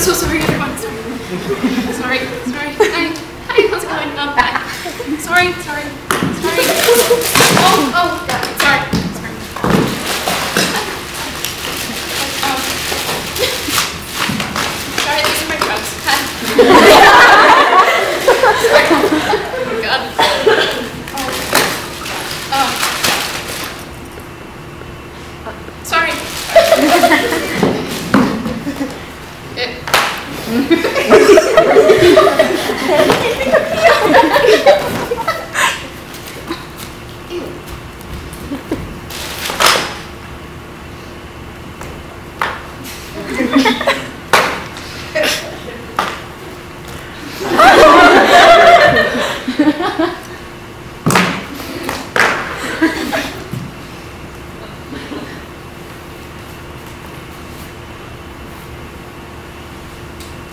so sorry, everyone. Sorry. Hi, how's it going? Hi. Sorry. Oh, God. Sorry. Sorry, these are my drugs. Hi. Sorry. Oh, God. Sorry.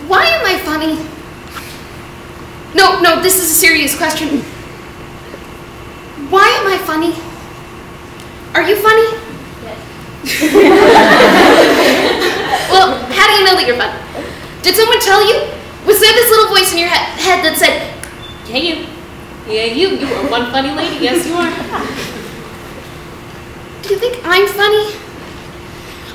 Why am I funny? No, this is a serious question. Why am I funny? Are you funny? Yes. Well, how do you know that you're funny? Did someone tell you? Was there this little voice in your head that said, "Yeah, you are one funny lady. Yes, you are." Do you think I'm funny?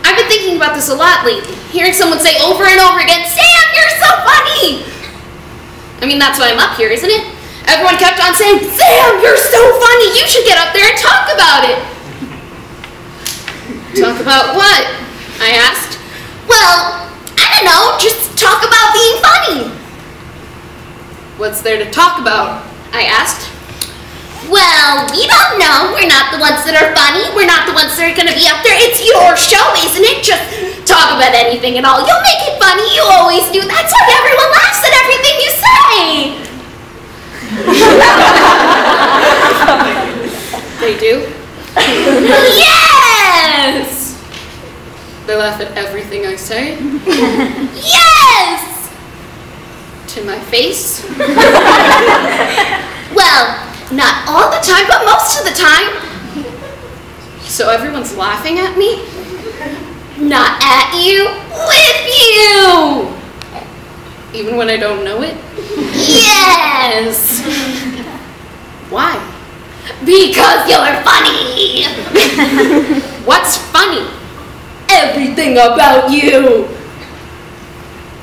I've been thinking about this a lot lately, hearing someone say over and over again, "Sam, you're so funny!" I mean, that's why I'm up here, isn't it? Everyone kept on saying, "Sam, you're so funny! You should get up there and talk about it!" Talk about what? I asked. Well, I don't know, just talk about being funny. What's there to talk about? I asked. Well, we don't know. We're not the ones that are funny. We're not the ones that are going to be up there. It's your show, isn't it? Just talk about anything and all. You'll make it funny. You always do. That's why everyone laughs at everything you say. They do? Yes! They laugh at everything I say? Yes! To my face? Well, not all the time, but most of the time. So everyone's laughing at me? Not at you, with you! Even when I don't know it? Yes! Why? Because you're funny! What's funny? Everything about you!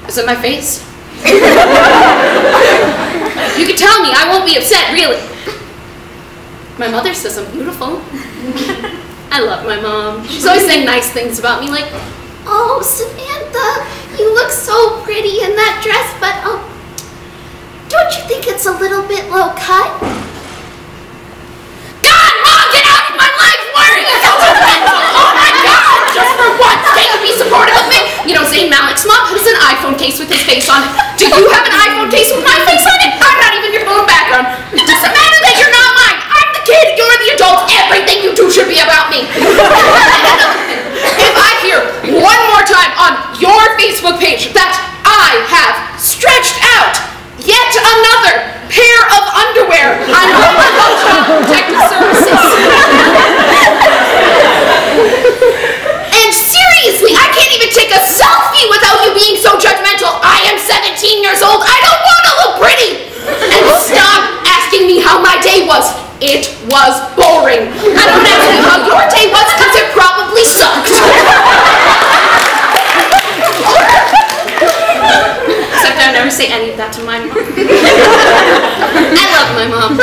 Is it my face? You can tell me, I won't be upset, really. My mother says I'm beautiful. I love my mom. She's always saying nice things about me, like, "Oh, Samantha, you look so pretty in that dress, but don't you think it's a little bit low cut?" God, Mom, get out of my life! Why are you so judgmental? Oh my God! Just for once, can't you be supportive of me? You know, Zayn Malik's mom has an iPhone case with his face on it. Do you have an iPhone case with my face on it? I'm not even your phone background. It doesn't matter that you're not mine. I'm the kid, you're the adult. Everything you do should be about me. If I hear one more time on your Facebook page that I have stretched out yet another pair of underwear, I'm going to go to Child Protective Services. And seriously, I can't even take a selfie without you being so judgmental. I am 17 years old. I don't want to look pretty. And stop asking me how my day was. It was boring. I don't ask you how your day was because it probably sucked. Except I never say any of that to my mom. I love my mom.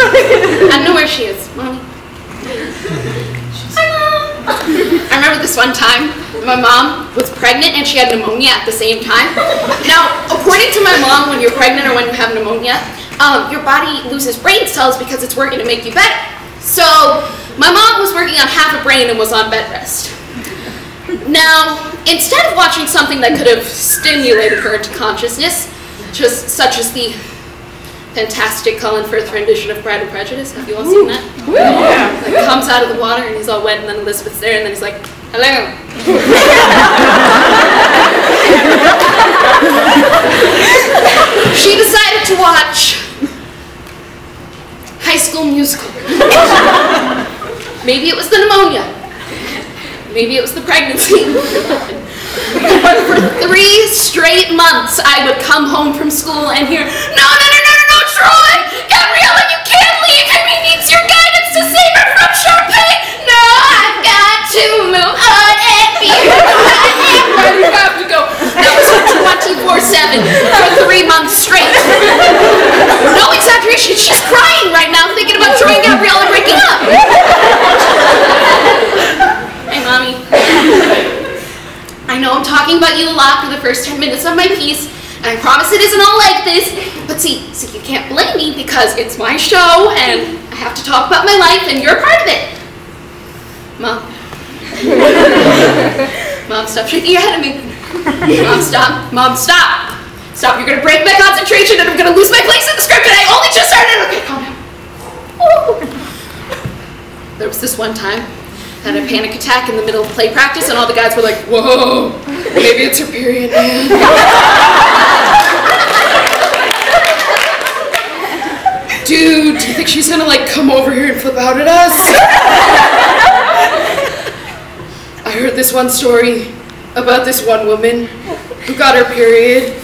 I know where she is. Mommy. Hi, Mom. I remember this one time, my mom was pregnant and she had pneumonia at the same time. Now, according to my mom, when you're pregnant or when you have pneumonia, your body loses brain cells because it's working to make you better. So, my mom was working on half a brain and was on bed rest. Now, instead of watching something that could have stimulated her into consciousness, just such as the fantastic Colin Firth rendition of Pride and Prejudice, have you all seen that? Yeah. Like, comes out of the water and he's all wet and then Elizabeth's there and then he's like, "Hello." She decided to watch High School Musical. Maybe it was the pneumonia. Maybe it was the pregnancy. But for 3 straight months, I would come home from school and hear, no, Troy! Gabriella, you can't leave! Amy needs your guidance to save her from Sharpay! No, I've got to move on and be where you have to go. That was 24/7 for 3 months straight. No exaggeration, she's crying right now thinking about Troy and Gabriella breaking up. Hey, Mommy. I know I'm talking about you a lot for the first 10 minutes of my piece, and I promise it isn't all like this, but see, you can't blame me because it's my show, and I have to talk about my life, and you're a part of it. Mom. Mom, stop shaking your head at me. Mom, stop. Mom, stop. Stop, you're gonna break my concentration, and I'm gonna lose my place in the script, and I only just started. Okay, calm down. Ooh. There was this one time I had a panic attack in the middle of play practice, and all the guys were like, whoa, maybe it's her period, man. Dude, do you think she's gonna like come over here and flip out at us? I heard this one story about this one woman who got her period,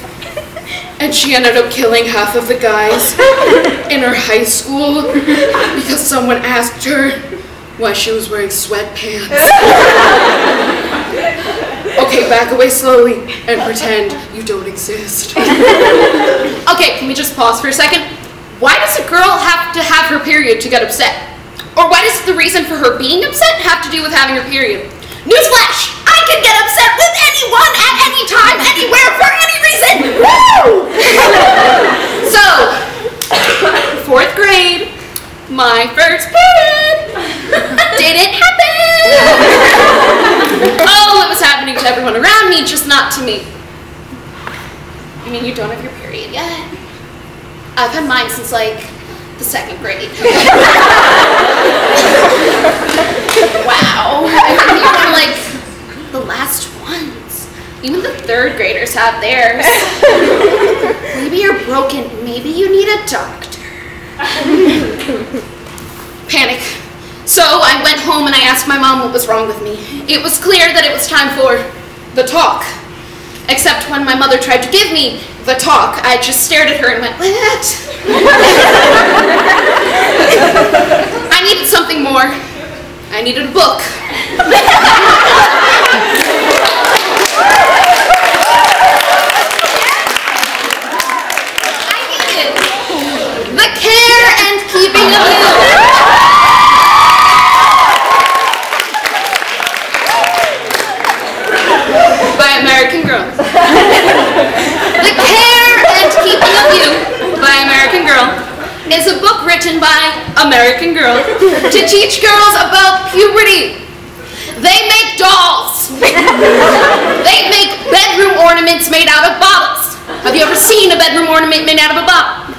and she ended up killing half of the guys in her high school because someone asked her why she was wearing sweatpants. Okay, back away slowly and pretend you don't exist. Okay, can we just pause for a second? Why does a girl have to have her period to get upset? Or why does the reason for her being upset have to do with having her period? Newsflash! I can get upset with anyone at any time, anywhere, for any reason! Woo! So, 4th grade, my first period didn't happen! Oh, it was happening to everyone around me, just not to me. You mean you don't have your period yet? I've had mine since like the 2nd grade. Wow. I think you were like the last ones. Even the 3rd graders have theirs. Maybe you're broken. Maybe you need a doctor. Panic. So I went home and I asked my mom what was wrong with me. It was clear that it was time for the talk. Except when my mother tried to give me the talk, I just stared at her and went, what? I needed something more. I needed a book. I needed The Care and Keeping of You. By American Girl. The Care and Keeping of You by American Girl is a book written by American Girl to teach girls about puberty. They make dolls. They make bedroom ornaments made out of bottles. Have you ever seen a bedroom ornament made out of a bottle?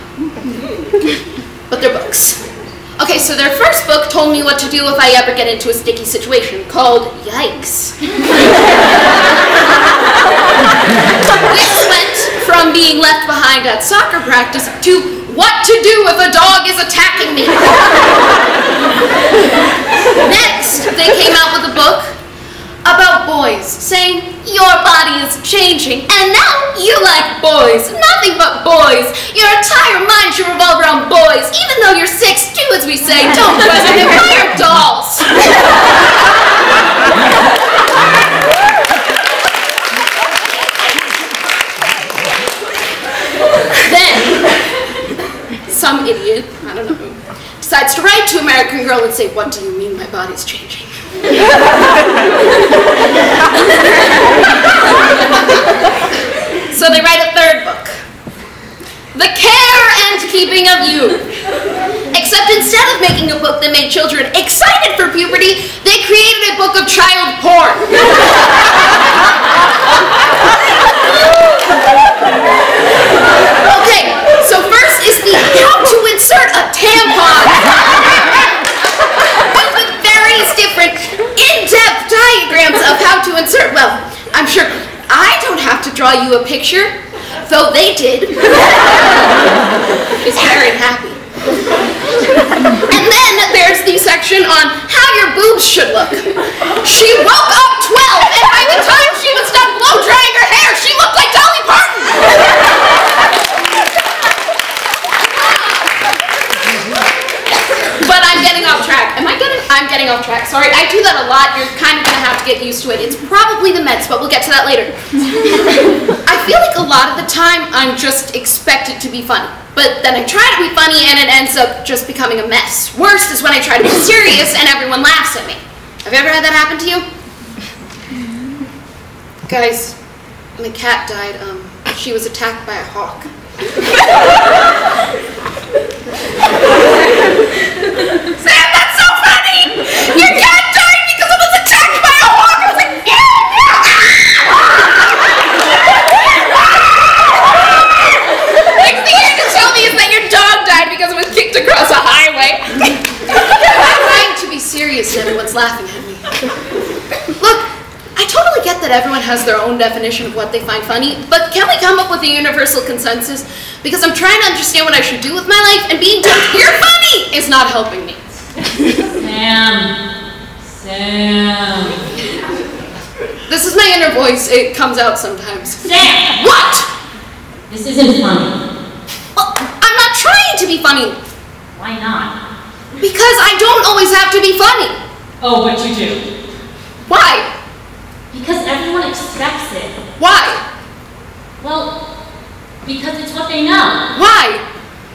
But they're books. Okay, so their first book told me what to do if I ever get into a sticky situation, called Yikes. This went from being left behind at soccer practice to what to do if a dog is attacking me. Next, they came out with a book about boys, saying, your body is changing, and now you like boys. Nothing but boys. Your entire mind should revolve around boys. Even though you're 6, do as we say. Don't question them. Buy your dolls. Then, some idiot, I don't know who, decides to write to American Girl and say, what do you mean my body's changing? So they write a 3rd book, The Care and Keeping of You. Except instead of making a book that made children excited for puberty, they created a book of child porn. Okay, so first is the how to insert a tampon. With various different in-depth diagrams of how to insert. Well, I'm sure I don't have to draw you a picture, though they did. He's very happy. And then there's the section on how your boobs should look. She woke up 12, and by the time she was done I'm getting off track. Sorry, I do that a lot. You're kind of going to have to get used to it. It's probably the meds, but we'll get to that later. I feel like a lot of the time I'm just expected to be funny. But then I try to be funny and it ends up just becoming a mess. Worst is when I try to be serious and everyone laughs at me. Have you ever had that happen to you? Guys, my cat died. She was attacked by a hawk. Sam, that's so funny! Your cat died because it was attacked by a hawk! I was like, Next thing you're gonna tell me is that your dog died because it was kicked across a highway. I'm trying to be serious and everyone's laughing at me. Look, I totally get that everyone has their own definition of what they find funny, but can we come up with a universal consensus? Because I'm trying to understand what I should do with my life, and being told, "You're funny," is not helping me. Sam. This is my inner voice. It comes out sometimes. Sam! What? This isn't funny. Well, I'm not trying to be funny. Why not? Because I don't always have to be funny. Oh, but you do. Why? Because everyone expects it. Why? Well, because it's what they know. Why?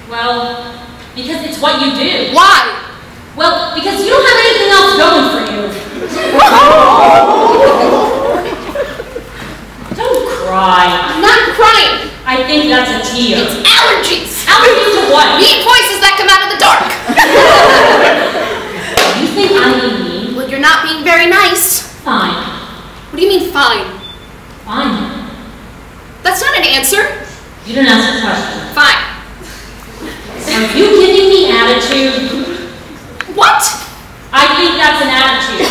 Well, because it's what you do. Why? Well, because you don't have anything else going for you. Don't cry. I'm not crying. I think that's a tear. It's allergies. Allergies to what? Mean voices that come out of the dark. You think I'm being mean? Well, you're not being very nice. Fine. What do you mean, fine? Fine. That's not an answer. You didn't ask the question. Fine. Are you giving me attitude? What? I think that's an attitude.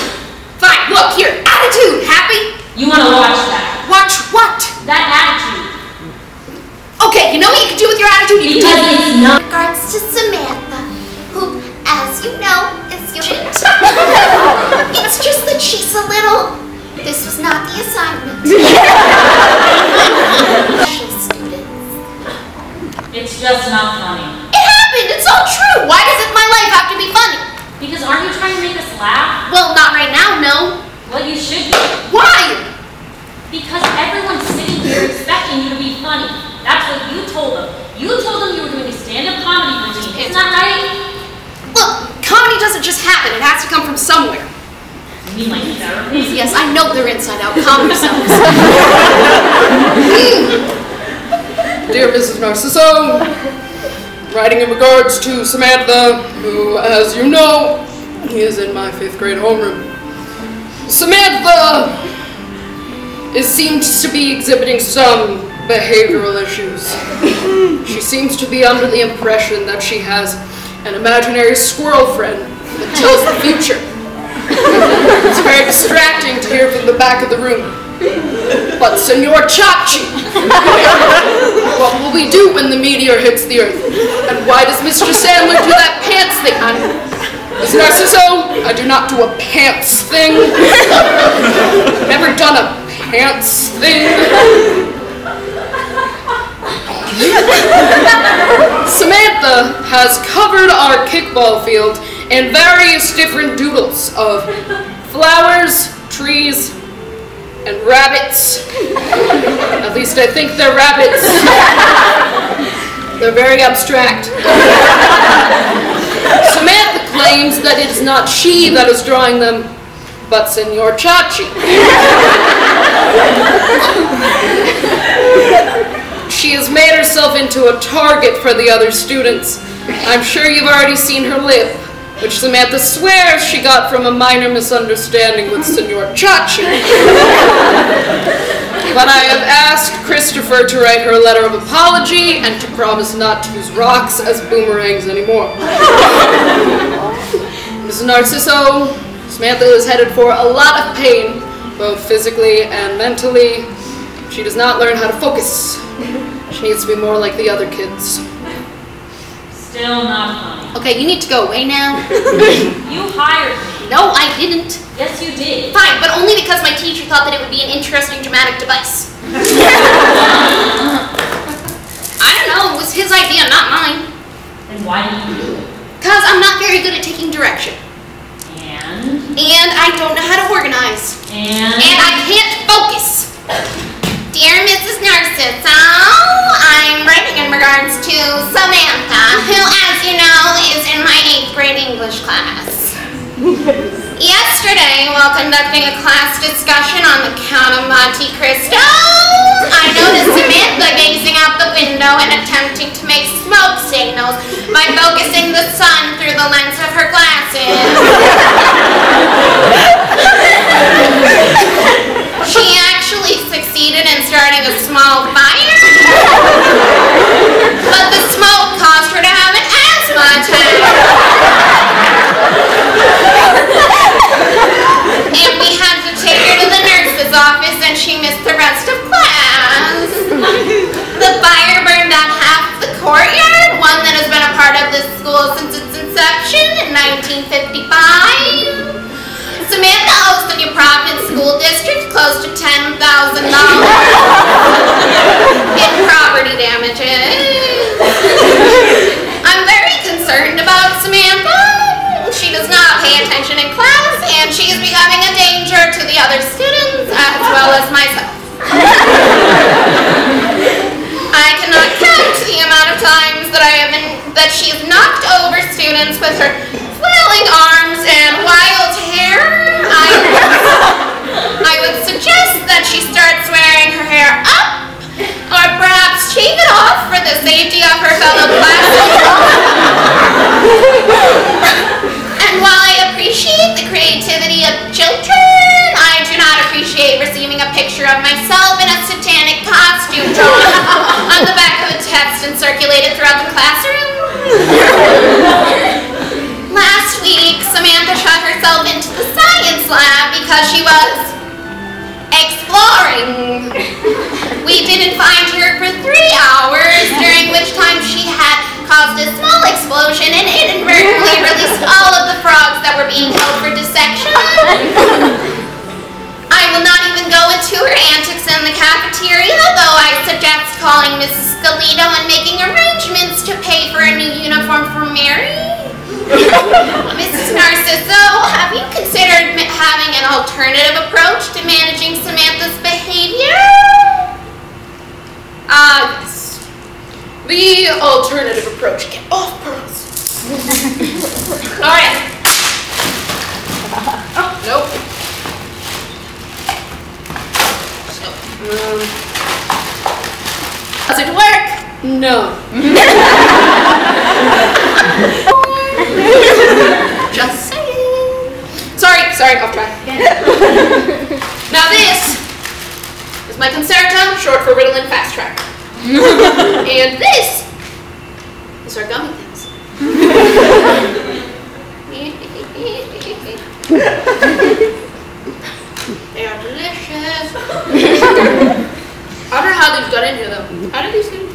Fine, look here. Attitude. Happy? You want to watch that? Watch what? That attitude. Okay, you know what you can do with your attitude? You Because can it's not. In regards to Samantha, who, as you know, is your It's just that she's a little. This was not the assignment. Special students. It's just not funny. It happened. It's all true. Why does my life have to be funny? Because aren't you trying to make us laugh? Well, not right now, no. Well, you should be. Why? Because everyone's sitting here expecting you to be funny. That's what you told them. You told them you were doing a stand-up comedy routine. Isn't that right? Look, comedy doesn't just happen. It has to come from somewhere. You mean like therapy? Yes, I know they're inside out. Calm yourselves. Dear Mrs. Narciso, writing in regards to Samantha, who, as you know, is in my 5th grade homeroom. Samantha seems to be exhibiting some behavioral issues. She seems to be under the impression that she has an imaginary squirrel friend that tells the future. It's very distracting to hear from the back of the room. But Senor Chachi, what will we do when the meteor hits the earth? And why does Mr. Sandler do that pants thing? Miss Narciso, I do not do a pants thing. Never done a pants thing. Samantha has covered our kickball field in various different doodles of flowers, trees, and rabbits. At least I think they're rabbits. They're very abstract. Samantha claims that it is not she that is drawing them, but Senor Chachi. She has made herself into a target for the other students. I'm sure you've already seen her lip, which Samantha swears she got from a minor misunderstanding with Senor Chachi. But I have asked Christopher to write her a letter of apology and to promise not to use rocks as boomerangs anymore. Mrs. Narciso, Samantha is headed for a lot of pain, both physically and mentally. She does not learn how to focus. She needs to be more like the other kids. Still not funny. Okay, you need to go away now. You hired me. No, I didn't. Yes, you did. Fine, but only because my teacher thought that it would be an interesting dramatic device. I don't know, it was his idea, not mine. Then why did you do it? Because I'm not very good at taking direction. Yeah. Yesterday, while conducting a class discussion on the Count of Monte Cristo, I noticed Samantha gazing out the window and attempting to make smoke signals by focusing the sun through the lens of her glasses. She actually succeeded in starting a small fire, but the smoke caused her to have an asthma attack. And we had to take her to the nurse's office, and she missed the rest of class. The fire burned down half the courtyard, one that has been a part of this school since its inception in 1955. Samantha owes the New Providence School District close to $10,000 in property damages. I'm very concerned about Samantha. She does not pay attention in class, and she is becoming a danger to the other students as well as myself. I cannot count the amount of times that she has knocked over students with her flailing arms and wild hair. I would suggest that she starts wearing her hair up, or perhaps shave it off for the safety of her fellow classmates. And while I appreciate the creativity of children, I do not appreciate receiving a picture of myself in a satanic costume drawn on the back of a text and circulated throughout the classroom. Last week, Samantha shut herself into the science lab because she was exploring. We didn't find her for 3 hours, during which time she had caused a small explosion and inadvertently released all of the frogs that were being held for dissection. I will not even go into her antics in the cafeteria, though I suggest calling Mrs. Scalito and making arrangements to pay for a new uniform for Mary. Mrs. Narciso, have you considered having an alternative approach to managing Samantha's behavior? Yes. The alternative approach. Get off, pearls. Alright. Oh, nope. Does it work? No. Just saying. Sorry, off track. Now this is my concerto, short for Ritalin Fast Track. And this is our gummy things. They are delicious. I don't know how these got in here though. How did these get in?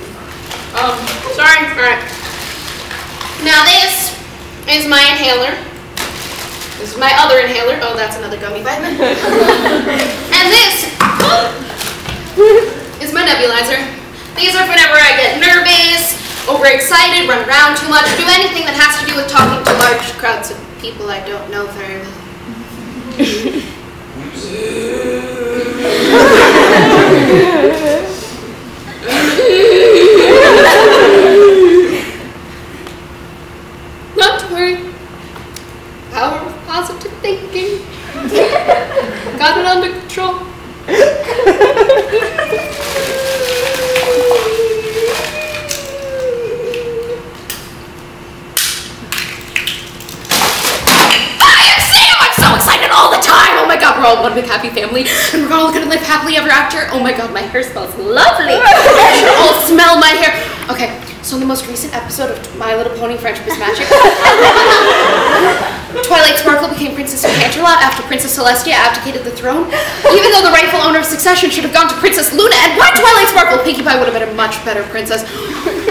Sorry. Alright. Now this is my inhaler. This is my other inhaler. Oh, that's another gummy vitamin. And this is my nebulizer. These are whenever I get nervous, overexcited, run around too much, do anything that has to do with talking to large crowds of people I don't know very well. Not to worry. Power of positive thinking. Got it under control. We're all one big happy family, and we're all gonna live happily ever after. Oh my god, my hair smells lovely. You should all smell my hair. Okay, so in the most recent episode of My Little Pony Friendship is Magic, Twilight Sparkle became Princess of Canterlot after Princess Celestia abdicated the throne, even though the rightful owner of succession should have gone to Princess Luna, and why Twilight Sparkle? Pinkie Pie would have been a much better princess.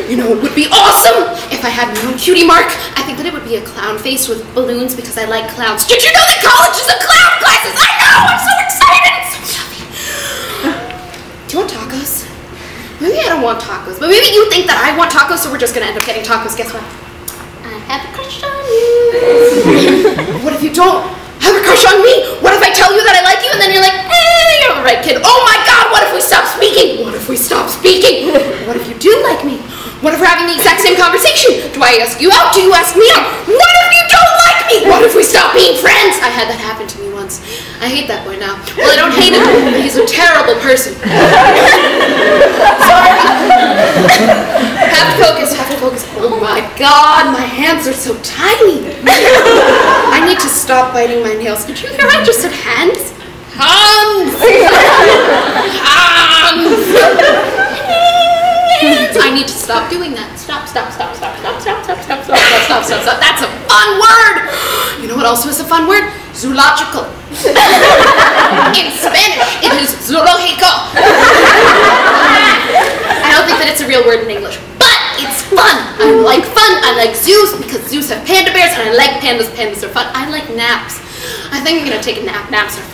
You know, it would be awesome if I had my own cutie mark. I think that it would be a clown face with balloons because I like clowns. Did you know that college is a clown classes? I know! I'm so excited! It's so yummy. Do you want tacos? Maybe I don't want tacos, but maybe you think that I want tacos, so we're just gonna end up getting tacos. Guess what? I have a crush on you. What if you don't have a crush on me? What if I tell you that I like you and then you're like, you're the right kid. Oh my god, what if we stop speaking? What if we stop speaking? What if you do like me? What if we're having the exact same conversation? Do I ask you out? Do you ask me out? What if you don't like me? What if we stop being friends? I had that happen to me once. I hate that boy now. Well, I don't hate him. He's a terrible person. Sorry. Have to focus. Oh my God, my hands are so tiny. I need to stop biting my nails. Did you hear I just said hands? Hands! Hands! I need to stop doing that. Stop. That's a fun word! You know what also is a fun word? Zoological. In Spanish, it is zoológico. I don't think that it's a real word in English, but it's fun. I like fun. I like zoos because zoos have panda bears, and I like pandas. Pandas are fun. I like naps. I think I'm gonna take a nap. Naps are fun.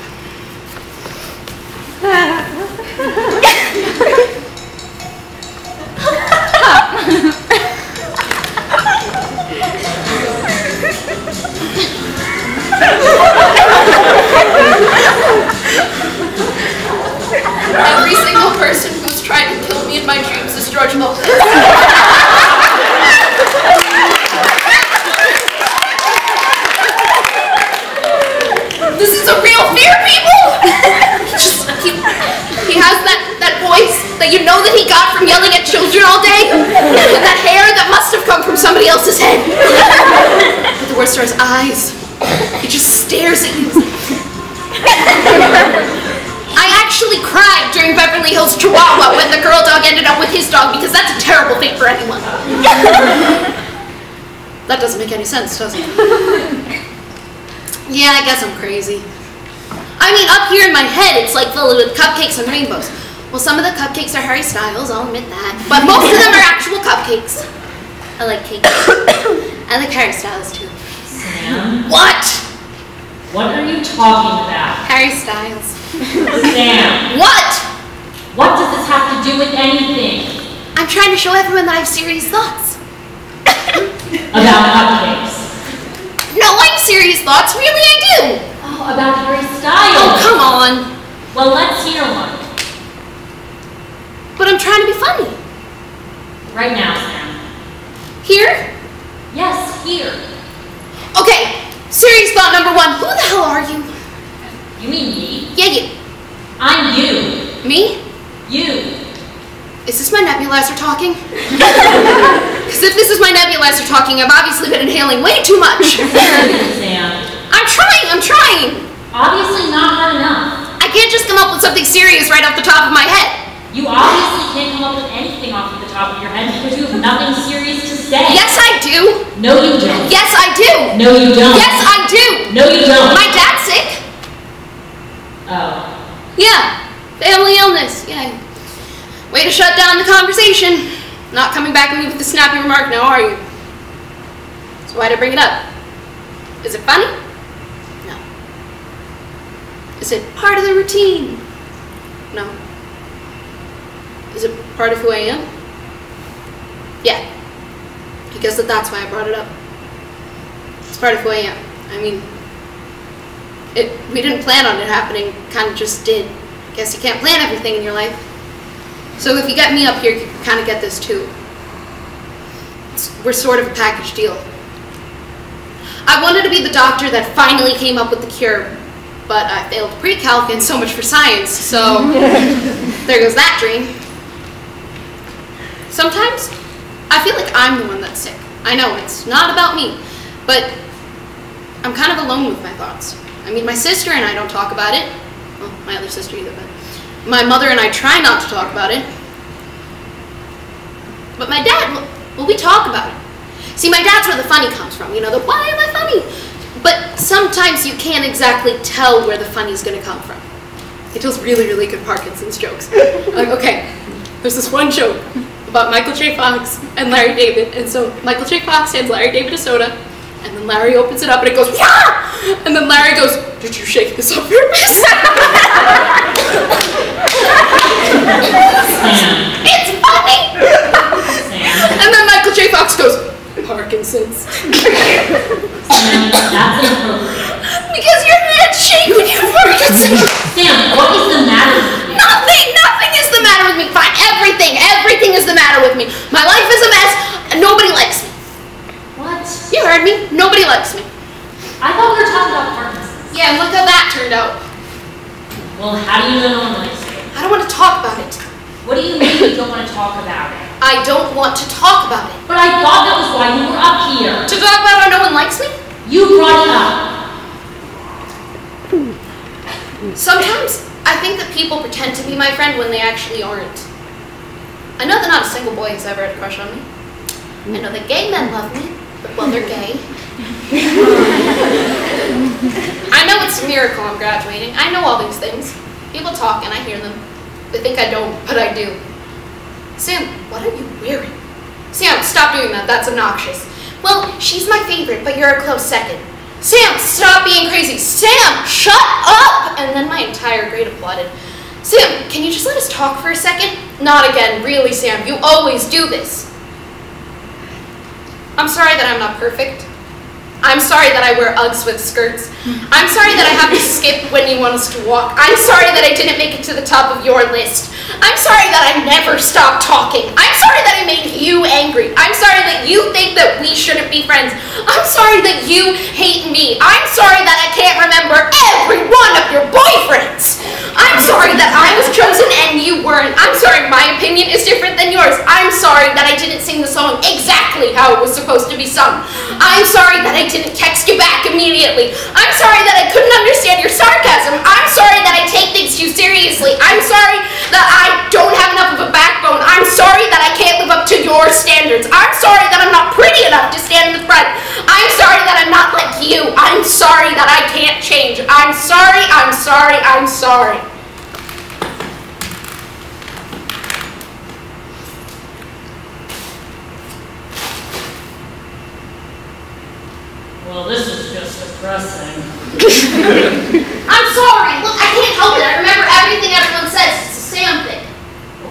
Every single person who's tried to kill me in my dreams is George Moses. This is a real fear, people! He has that voice that you know that he got from yelling at children all day, and that hair that must have come from somebody else's head. But the worst are his eyes. He just stares at you. I actually cried during Beverly Hills Chihuahua when the girl dog ended up with his dog because that's a terrible thing for anyone. That doesn't make any sense, does it? Yeah, I guess I'm crazy. I mean, up here in my head, it's like filled with cupcakes and rainbows. Well, some of the cupcakes are Harry Styles, I'll admit that. But most of them are actual cupcakes. I like cake. I like Harry Styles, too. Sam? What? What are you talking about? Harry Styles. Sam! What? What does this have to do with anything? I'm trying to show everyone that I have serious thoughts. About cupcakes. No, I have serious thoughts. Really, I do. Oh, about Harry Styles. Oh, come on. Well, let's hear one. But I'm trying to be funny. Right now, Sam. Here? Yes, here. Okay, serious thought number one. Who the hell are you? You mean me? Yeah, you. I'm you. Me? You. Is this my nebulizer talking? Because if this is my nebulizer talking, I've obviously been inhaling way too much. Sam. I'm trying. Obviously not hard enough. I can't just come up with something serious right off the top of my head. You obviously can't come up with anything off of the top of your head because you have nothing serious to say. Yes, I do. No, you don't. Yes, I do. No, you don't. Yes, I do. No, you don't. My dad's sick. Oh. Yeah, family illness. Yeah. Way to shut down the conversation. Not coming back at me with the snappy remark now, are you? So why'd I bring it up? Is it funny? No. Is it part of the routine? No. Is it part of who I am? Yeah. I guess that's why I brought it up. It's part of who I am. I mean, we didn't plan on it happening, kind of just did. I guess you can't plan everything in your life. So if you get me up here, you kind of get this too. We're sort of a package deal. I wanted to be the doctor that finally came up with the cure, but I failed pre-calc and so much for science, so there goes that dream. Sometimes I feel like I'm the one that's sick. I know, it's not about me, but I'm kind of alone with my thoughts. I mean, my sister and I don't talk about it. Well, my other sister either, but my mother and I try not to talk about it. But my dad, well, we talk about it. See, my dad's where the funny comes from, you know, the why am I funny? But sometimes you can't exactly tell where the funny's gonna come from. He tells really, really good Parkinson's jokes. Okay, there's this one joke about Michael J. Fox and Larry David, and so Michael J. Fox hands Larry David a soda, and then Larry opens it up and it goes, yeah! And then Larry goes, did you shake this on purpose? It's funny! And then Michael J. Fox goes, Parkinson's. Sam, that's inappropriate. Because your hands shake when you have Parkinson's. Sam, what is the matter with you? Nothing is the matter with me. Fine, everything is the matter with me. My life is a mess, and nobody likes me. What? You heard me. Nobody likes me. I thought we were talking about Parkinson's. Yeah, and look how that turned out. Well, how do you know no one likes you? I don't want to talk about it. What do you mean you don't want to talk about it? I don't want to talk about it. But I thought that was why you were up here. To talk about how no one likes me? You brought it up. Sometimes I think that people pretend to be my friend when they actually aren't. I know that not a single boy has ever had a crush on me. I know that gay men love me, but well, they're gay. I know it's a miracle I'm graduating. I know all these things. People talk and I hear them. They think I don't, but I do. Sam, what are you wearing? Sam, stop doing that. That's obnoxious. Well, she's my favorite, but you're a close second. Sam, stop being crazy. Sam, shut up! And then my entire grade applauded. Sam, can you just let us talk for a second? Not again. Really, Sam, you always do this. I'm sorry that I'm not perfect. I'm sorry that I wear Uggs with skirts. I'm sorry that I have to skip when you want us to walk. I'm sorry that I didn't make it to the top of your list. I'm sorry that I never stopped talking. I'm sorry that I made you angry. I'm sorry that you think that we shouldn't be friends. I'm sorry that you hate me. I'm sorry that I can't remember every one of your boyfriends. I'm sorry that I was chosen and you weren't. I'm sorry my opinion is different than yours. I'm sorry that I didn't sing the song exactly how it was supposed to be sung. I'm sorry that I didn't text you back immediately. I'm sorry that I couldn't understand your sarcasm. I'm sorry that I take things too seriously. I'm sorry that I don't have enough of a backbone. I'm sorry that I can't live up to your standards. I'm sorry that I'm not pretty enough to stand in the front. I'm sorry that I'm not like you. I'm sorry that I can't change. I'm sorry, I'm sorry, I'm sorry. Well, this is just depressing. I'm sorry. Look, I can't help it. I remember everything everyone says. It's a Sam thing.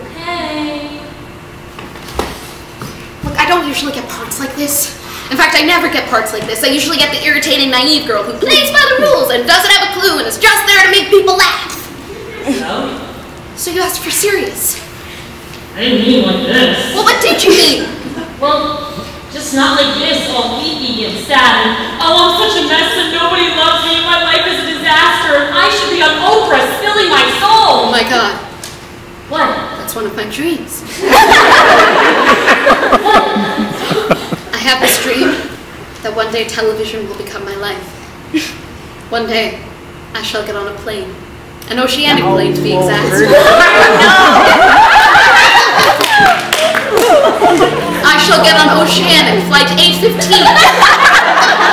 Okay. Look, I don't usually get parts like this. In fact, I never get parts like this. I usually get the irritating, naive girl who plays by the rules and doesn't have a clue and is just there to make people laugh. So you asked for serious. I didn't mean like this. Well, what did you mean? Well, just not like this, all weepy and sad and, oh, I'm such a mess and nobody loves me, my life is a disaster, and I should be on Oprah spilling my soul. Oh my God. What? That's one of my dreams. I have this dream that one day television will become my life. One day, I shall get on a plane. An oceanic plane, to be exact. I shall get on Oceanic, flight 815,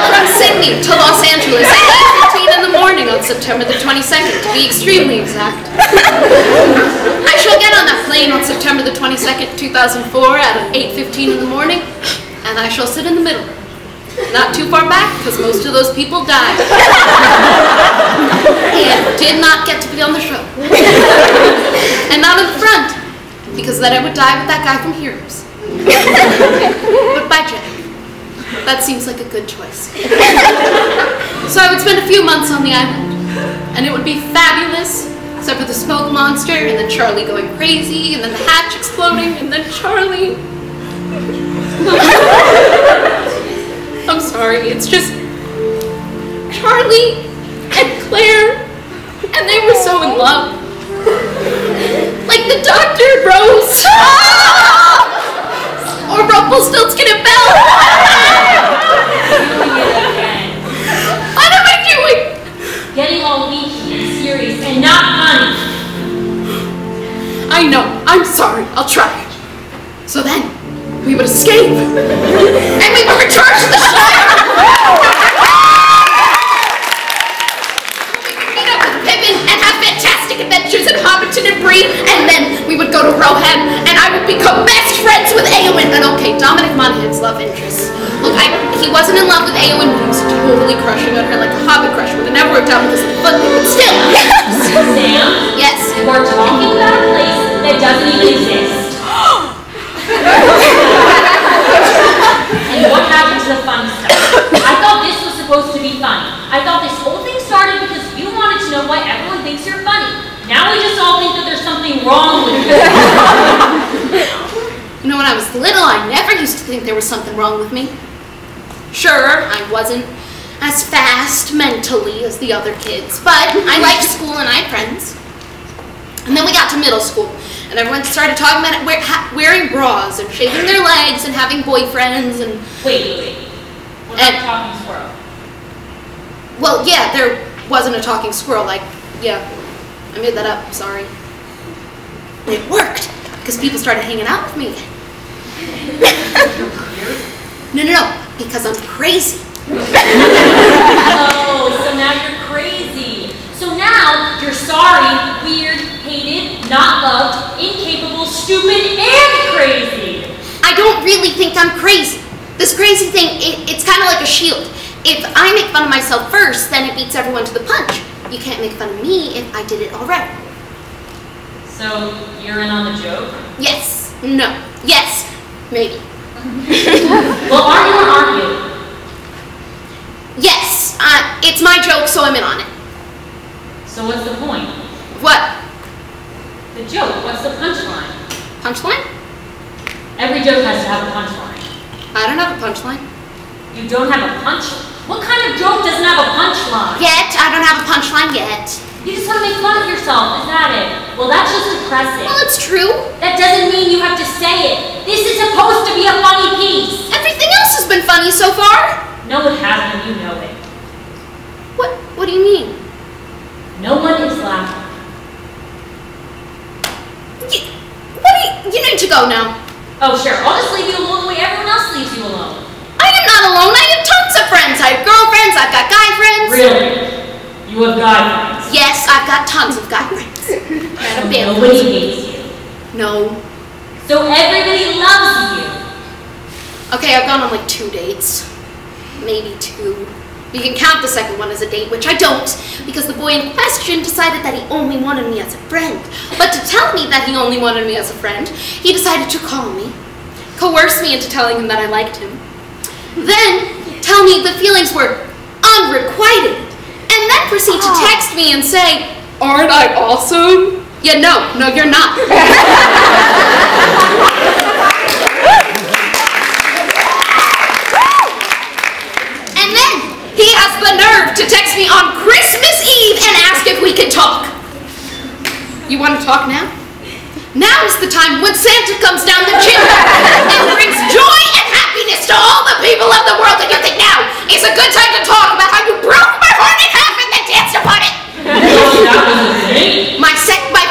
from Sydney to Los Angeles at 8:15 in the morning on September the 22nd, to be extremely exact. I shall get on that plane on September the 22nd, 2004 at 8:15 in the morning, and I shall sit in the middle. Not too far back, because most of those people died. And did not get to be on the show. And not in the front, because then I would die with that guy from Heroes. But by Jack, that seems like a good choice. So I would spend a few months on the island, and it would be fabulous, except for the smoke monster, and then Charlie going crazy, and then the hatch exploding, and then Charlie... I'm sorry, it's just Charlie and Claire, and they were so in love. Like the Dr. Rose. Or Rumpelstiltskin and Belle. What am I doing? Getting all weak and serious and not funny. I know, I'm sorry, I'll try. So then, we would escape. And we would return to the Shire. We would meet up with Pippin and have fantastic adventures in Hobbiton and Bree. And then we would go to Rohan and I would become best friends with Éowyn. And okay, Dominic Monaghan's love interest. Look, he wasn't in love with Éowyn, but he was totally crushing on her like a Hobbit crush. Would have never worked out because of the foot thing, but still. Sam? Yes. We're talking about a place that doesn't even exist. And what happened to the fun stuff? I thought this was supposed to be funny. I thought this whole thing started because you wanted to know why everyone thinks you're funny. Now we just all think that there's something wrong with you. You know, when I was little, I never used to think there was something wrong with me. Sure, I wasn't as fast mentally as the other kids, but I liked school and I had friends. And then we got to middle school, and everyone started talking about wearing bras and shaving their legs and having boyfriends and... Wait. What about talking squirrel? Well, yeah, there wasn't a talking squirrel, yeah, I made that up, sorry. And it worked, because people started hanging out with me again. No, because I'm crazy. Oh, so now you're crazy. So now you're sorry, weird, hated, not loved, incapable, stupid, and crazy. I don't really think I'm crazy. This crazy thing, it's kind of like a shield. If I make fun of myself first, then it beats everyone to the punch. You can't make fun of me if I did it already. So you're in on the joke? Yes. No. Yes. Maybe. Well, are you or aren't you? Yes. It's my joke, so I'm in on it. So what's the point? What? The joke. What's the punchline? Punchline? Every joke has to have a punchline. I don't have a punchline. You don't have a punchline? What kind of joke doesn't have a punchline? Yet. I don't have a punchline yet. You just want to make fun of yourself, is that it? Well, that's just depressing. Well, it's true. That doesn't mean you have to say it. This is supposed to be a funny piece. Everything else has been funny so far. No, it hasn't, and you know it. What do you mean? No one is laughing. You need to go now. Oh, sure. I'll just leave you alone the way everyone else leaves you alone. I am not alone. I have tons of friends. I have girlfriends. I've got guy friends. Really? You have guy friends? Yes, I've got tons of guy friends. So nobody hates you? No. So everybody loves you? Okay, I've gone on like 2 dates. Maybe 2. You can count the second one as a date, which I don't, because the boy in question decided that he only wanted me as a friend. But to tell me that he only wanted me as a friend, he decided to call me, coerce me into telling him that I liked him, then tell me the feelings were unrequited, and then proceed to text me and say, "Aren't I awesome?" Yeah, no, you're not. And then he has the nerve to text me on Christmas Eve and ask if we can talk. You want to talk now? Now is the time when Santa comes down the chimney and brings joy and happiness to all the people of the world, and you think now is a good time to talk about how you broke my heart in half and then danced upon it. That was a date? My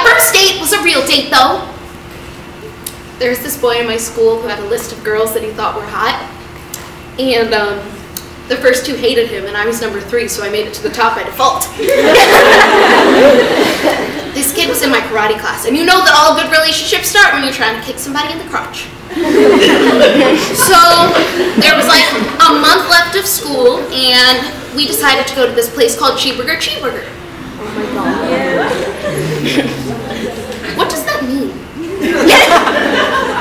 first date was a real date, though. There's this boy in my school who had a list of girls that he thought were hot, and the first 2 hated him, and I was number 3, so I made it to the top by default. This kid was in my karate class, and you know that all good relationships start when you're trying to kick somebody in the crotch. So there was like a month left of school, and we decided to go to this place called Cheeseburger. Oh my God. What does that mean?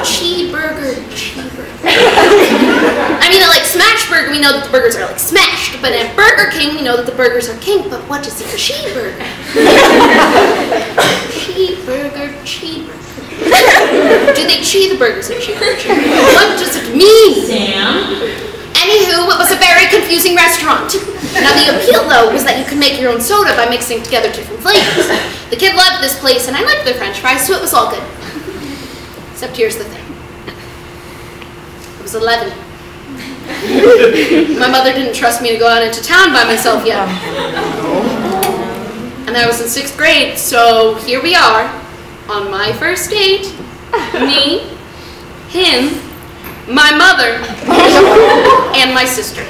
Cheeseburger. I mean, like smash burger, we know that the burgers are like smashed, but at Burger King, we know that the burgers are king, but what does a cheeseburger? Cheeseburger. Do they cheese the burgers at Cheeseburger? What does it mean? Sam? Anywho, it was a very confusing restaurant. Now the appeal, though, was that you could make your own soda by mixing together different flavors. The kid loved this place, and I liked their french fries, so it was all good. Except here's the thing. I was 11. My mother didn't trust me to go out into town by myself yet. And I was in 6th grade, so here we are, on my first date. Me, him, my mother, and my sister.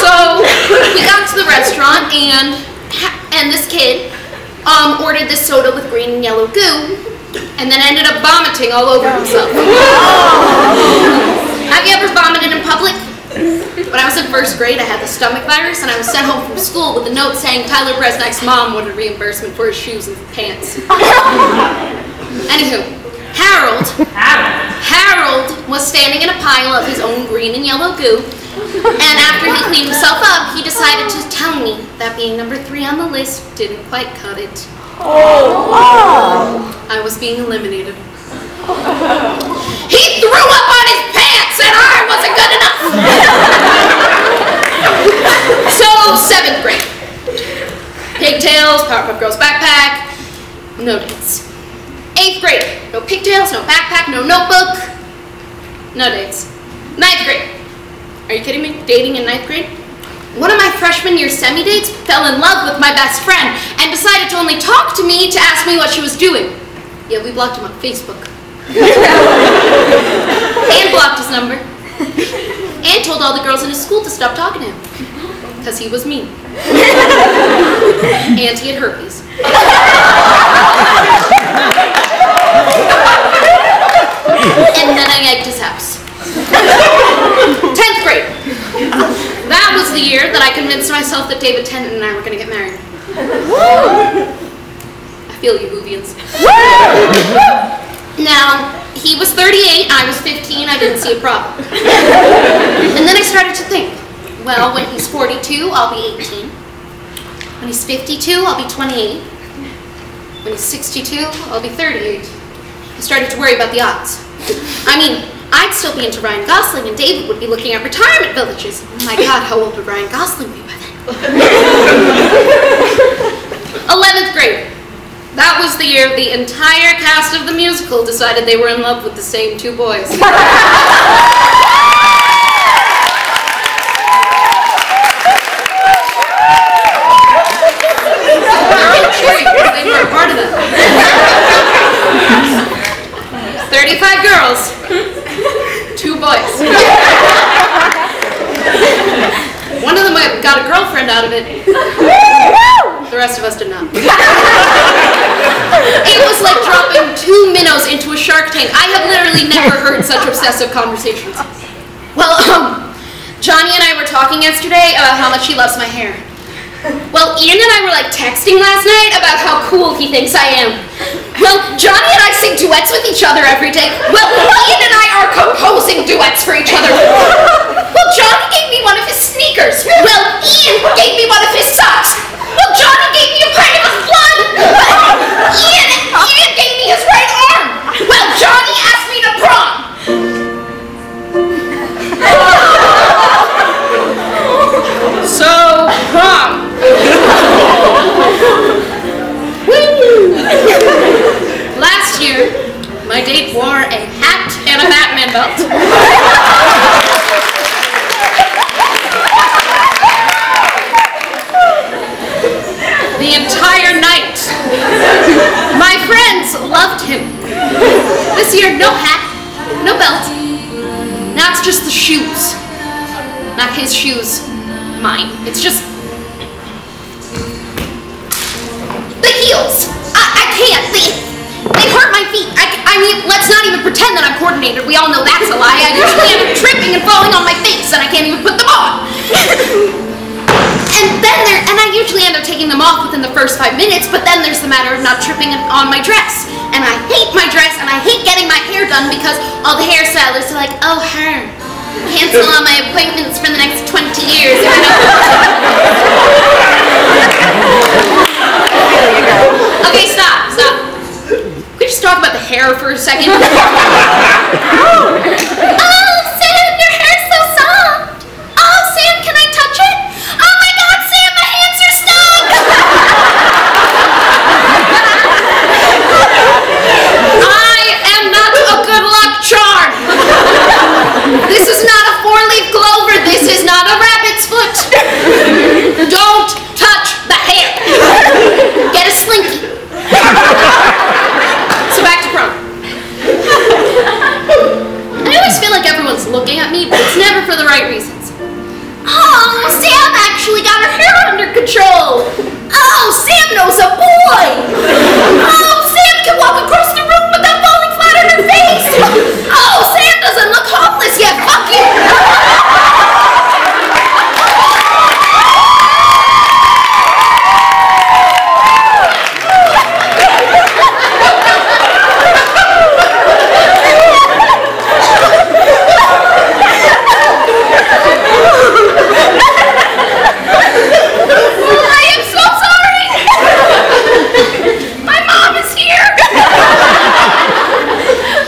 So we got to the restaurant, and this kid ordered this soda with green and yellow goo, and then ended up vomiting all over himself. Have you ever vomited in public? When I was in 1st grade, I had the stomach virus, and I was sent home from school with a note saying Tyler Bresnick's mom wanted reimbursement for his shoes and pants. Anywho, Harold was standing in a pile of his own green and yellow goo, and after he cleaned himself up, he decided to tell me that being number 3 on the list didn't quite cut it. Oh, wow. I was being eliminated. He threw up on his pants and I wasn't good enough. So, 7th grade. Pigtails, Powerpuff Girls backpack, no dates. 8th grade, no pigtails, no backpack, no notebook, no dates. 9th grade. Are you kidding me? Dating in 9th grade? One of my freshman year semi-dates fell in love with my best friend and decided to only talk to me to ask me what she was doing. Yeah, we blocked him on Facebook. And blocked his number. And told all the girls in his school to stop talking to him. Because he was mean. And he had herpes. And then I egged his house. 10th grade. That was the year that I convinced myself that David Tennant and I were going to get married. I feel you, Hoovians. Now, he was 38, I was 15, I didn't see a problem. And then I started to think, well, when he's 42, I'll be 18. When he's 52, I'll be 28. When he's 62, I'll be 38. I started to worry about the odds. I mean, I'd still be into Ryan Gosling and David would be looking at retirement villages. Oh my God, how old would Ryan Gosling be by then? 11th grade. That was the year the entire cast of the musical decided they were in love with the same 2 boys. They were a part of it. 35 girls, 2 boys. One of them got a girlfriend out of it. The rest of us did not. It was like dropping 2 minnows into a shark tank. I have literally never heard such obsessive conversations. Well, Johnny and I were talking yesterday about how much he loves my hair. Well, Ian and I were like texting last night about how cool he thinks I am. Well, Johnny and I sing duets with each other every day. Well, Ian and I are composing duets for each other. Well, Johnny gave me one of his sneakers. Well, Ian gave me one of his socks. Well, Johnny gave me a pint of his blood. Well, Ian gave me his right arm. Well, Johnny asked me to prom. So, prom. Woo! Last year, my date wore a hat and a Batman belt. The entire night. My friends loved him. This year, no hat, no belt. Now it's just the shoes. Not his shoes, mine. It's just the heels. I can't. They hurt my feet. I mean, let's not even pretend that I'm coordinated. We all know that's a lie. I usually end up tripping and falling on my face, and I can't even put them on. And I usually end up taking them off within the first 5 minutes, but then there's the matter of not tripping on my dress. And I hate my dress, and I hate getting my hair done because all the hairstylists are like, oh, her. Cancel all my appointments for the next 20 years. Okay, stop. Can we just talk about the hair for a second? Oh, Sam, your hair's so soft. Oh, Sam, can I touch it? Oh my God, Sam, my hands are stuck. I am not a good luck charm. This is not a 4-leaf clover. This is not a rabbit's foot. Don't touch the hair. Get a slinky. So back to prom. I always feel like everyone's looking at me, but it's never for the right reasons. Oh, Sam actually got her hair under control. Oh, Sam knows a boy. Oh, Sam can walk across the room without falling flat on her face. Oh, Sam doesn't look homeless yet. Fuck you.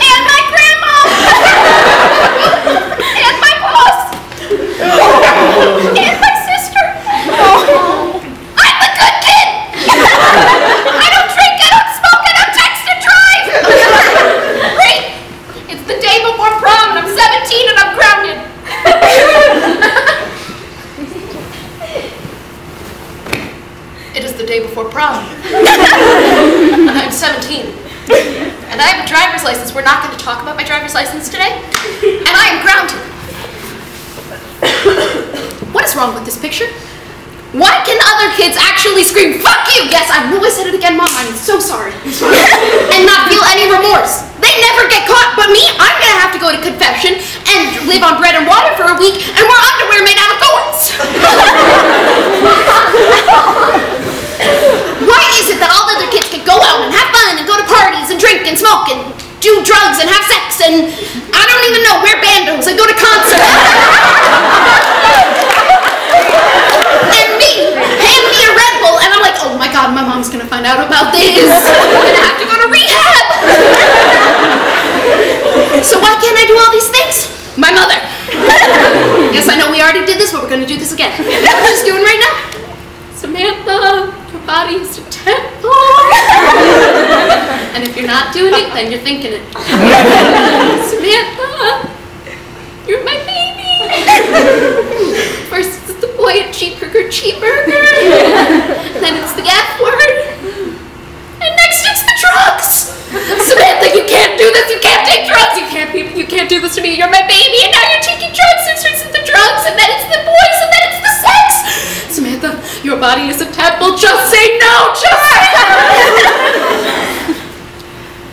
And problem. And I'm 17. And I have a driver's license. We're not going to talk about my driver's license today. And I am grounded. What is wrong with this picture? Why can other kids actually scream, "Fuck you"? Yes, I know I said it again, Mom. I'm so sorry. And not feel any remorse. They never get caught, but me, I'm going to have to go to confession and live on bread and water for a week and wear underwear made out of thorns. Why is it that all other kids can go out and have fun and go to parties and drink and smoke and do drugs and have sex and, I don't even know, wear bandos and go to concerts? And me, hand me a Red Bull and I'm like, oh my God, my mom's gonna find out about this. I'm gonna have to go to rehab. So why can't I do all these things? My mother. Yes, I know we already did this, but we're gonna do this again. What we're just doing right now. Samantha, your body is a temple. And if you're not doing it, then you're thinking it. Samantha, you're my baby. First it's the boy at cheeseburger. Then it's the F word. And next it's the drugs. Samantha, you can't do this. You can't take drugs. You can't do this to me. You're my baby, and now you're taking drugs. And it's the drugs, and then it's the boys, and then it's the sex. Samantha, your body is a temple. Just say no. Just say no.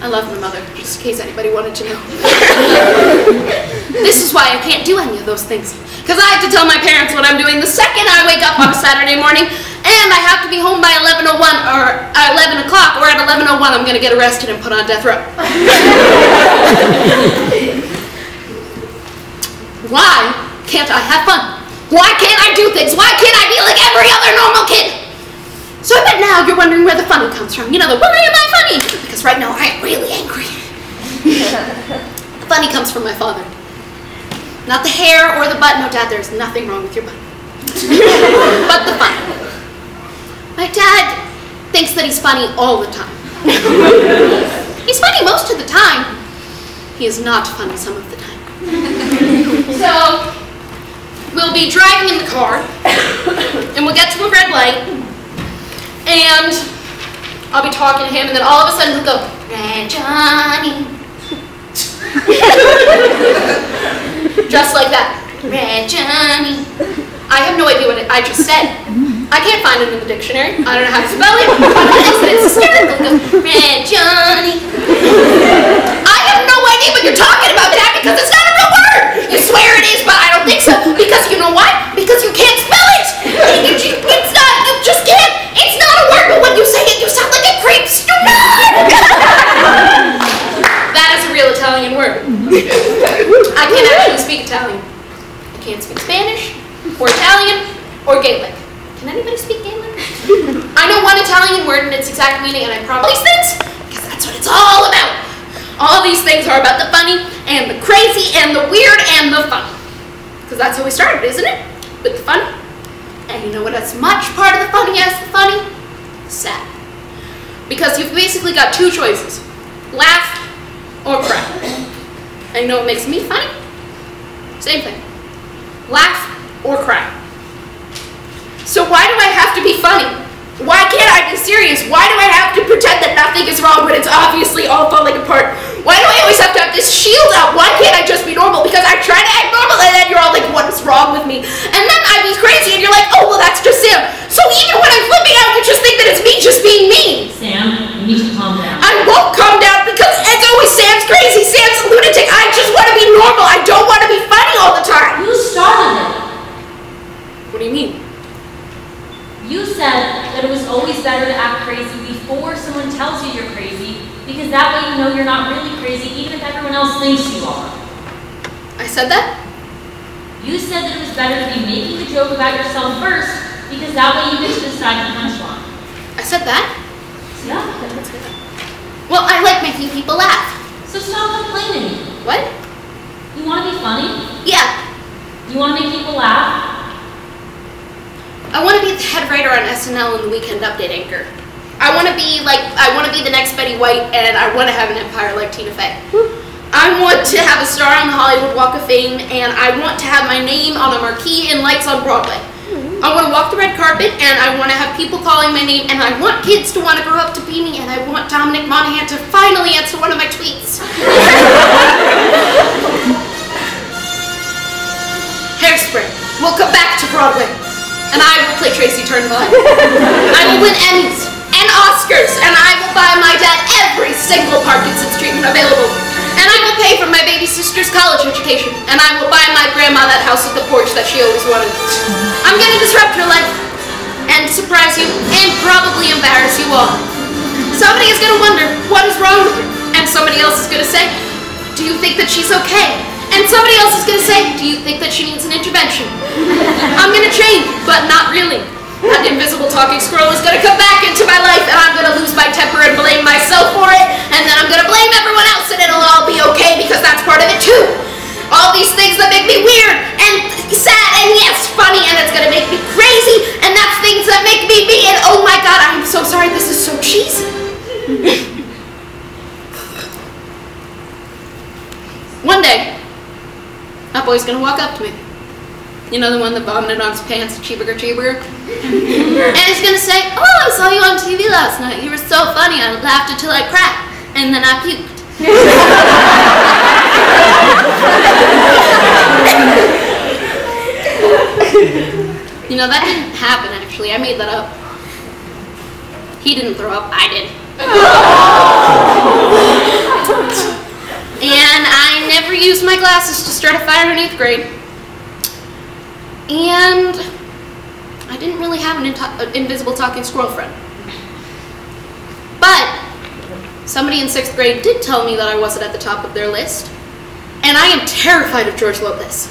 I love my mother, just in case anybody wanted to know. This is why I can't do any of those things. Because I have to tell my parents what I'm doing the second I wake up on a Saturday morning, and I have to be home by 11:01 or 11 o'clock, or at 11:01 I'm going to get arrested and put on death row. Why can't I have fun? Why can't I do things? Why can't I be like every other normal kid? So I bet now you're wondering where the funny comes from. You know, why am I funny? Because right now I am really angry. Funny comes from my father. Not the hair or the butt. No, Dad, there's nothing wrong with your butt. But the fun. My dad thinks that he's funny all the time. He's funny most of the time. He is not funny some of the time. So, we'll be driving in the car, and we'll get to a red light, and I'll be talking to him, and then all of a sudden he'll go, "Red Johnny." Just like that. Red Johnny. I have no idea what I just said. I can't find it in the dictionary. I don't know how to spell it. It's hysterical. It goes, "Red Johnny." I have no idea what you're talking about, Dad, because it's not a real word. You swear it is, but I don't think so. Because you know why? Because you can't spell it. It's not. You just can't. It's not a word, but when you say it, you sound like a creep. Stupid. That is a real Italian word. I can't actually speak Italian. I can't speak Spanish, or Italian, or Gaelic. Can anybody speak Gaelic? I know one Italian word and its exact meaning, and I promise these things, because that's what it's all about. All these things are about the funny, and the crazy, and the weird, and the fun. Because that's how we started, isn't it? With the funny. And you know what that's much part of the funny as the funny? Sad. Because you've basically got two choices. Laugh or cry. And you know what makes me funny? Same thing. Laugh or cry. So why do I have to be funny? Why can't I be serious? Why do I have to pretend that nothing is wrong when it's obviously all falling apart? Why do I always have to have this shield out? Why can't I just be normal? Because I try to act normal and then you're all like, what is wrong with me? And then I be crazy and you're like, oh, well, that's just Sam. So even when I'm flipping out, you just think that it's me just being me. Sam, you need to calm down. I won't calm down because it's always Sam's crazy, Sam's a lunatic. I just want to be normal. I don't want to be funny all the time. You started it. What do you mean? You said that it was always better to act crazy before someone tells you you're crazy, because that way you know you're not really crazy, even if everyone else thinks you are. I said that? You said that it was better to be making the joke about yourself first, because that way you get to decide the punchline. I said that? Yeah. Well, I like making people laugh. So stop complaining. What? You want to be funny? Yeah. You want to make people laugh? I want to be the head writer on SNL and the Weekend Update anchor. I want to be the next Betty White, and I want to have an empire like Tina Fey. I want to have a star on the Hollywood Walk of Fame, and I want to have my name on a marquee and lights on Broadway. I want to walk the red carpet, and I want to have people calling my name, and I want kids to want to grow up to be me, and I want Dominic Monaghan to finally answer one of my tweets. Hairspray will come back to Broadway, and I will play Tracy Turnbull. I will win Emmys and Oscars, and I will buy my dad every single Parkinson's treatment available. And I will pay for my baby sister's college education, and I will buy my grandma that house with the porch that she always wanted. I'm gonna disrupt her life, and surprise you, and probably embarrass you all. Somebody is gonna wonder, what is wrong with her? And somebody else is gonna say, do you think that she's okay? And somebody else is gonna say, do you think that she needs an intervention? I'm gonna change, but not really. That invisible talking squirrel is gonna come back into my life, and I'm gonna lose my temper and blame myself for it, and then I'm gonna blame everyone else, and it'll all be okay because that's part of it too. All these things that make me weird and sad and yes, funny, and it's gonna make me crazy, and that's things that make me me, and oh my god, I'm so sorry, this is so cheesy. One day, that boy's gonna walk up to me. You know, the one that vomited on his pants, cheeseburger. And he's gonna say, oh, I saw you on TV last night. You were so funny. I laughed until I cracked. And then I puked. You know, that didn't happen, actually. I made that up. He didn't throw up. I did. And I never used my glasses to start a fire in 8th grade. And I didn't really have an invisible talking squirrel friend. But somebody in 6th grade did tell me that I wasn't at the top of their list. And I am terrified of George Lopez.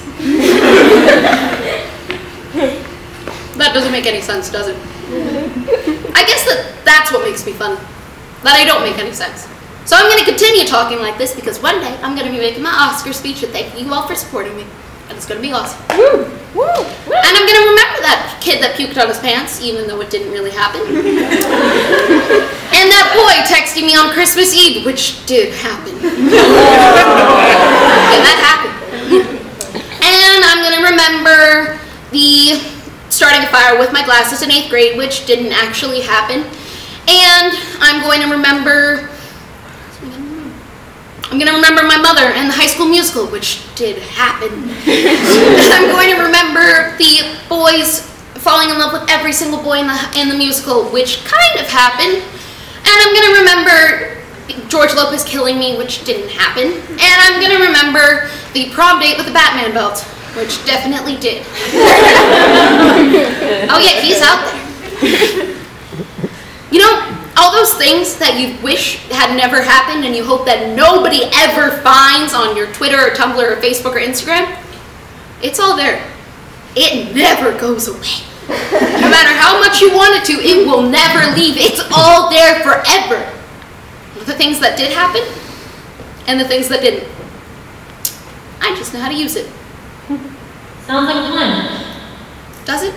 That doesn't make any sense, does it? I guess that's what makes me funny. That I don't make any sense. So I'm going to continue talking like this because one day I'm going to be making my Oscar speech and thanking you all for supporting me. And it's going to be awesome. Woo! Woo! And I'm going to remember that kid that puked on his pants, even though it didn't really happen. And that boy texting me on Christmas Eve, which did happen. Yeah, that happened. And I'm going to remember the starting a fire with my glasses in 8th grade, which didn't actually happen. And I'm going to remember my mother and the High School Musical, which did happen. And I'm going to remember the boys falling in love with every single boy in the musical, which kind of happened. And I'm going to remember George Lopez killing me, which didn't happen. And I'm going to remember the prom date with the Batman belt, which definitely did. Oh yeah, he's out there. You know, all those things that you wish had never happened and you hope that nobody ever finds on your Twitter or Tumblr or Facebook or Instagram, it's all there. It never goes away. No matter how much you want it to, it will never leave. It's all there forever. The things that did happen and the things that didn't. I just know how to use it. Sounds like fun. Does it?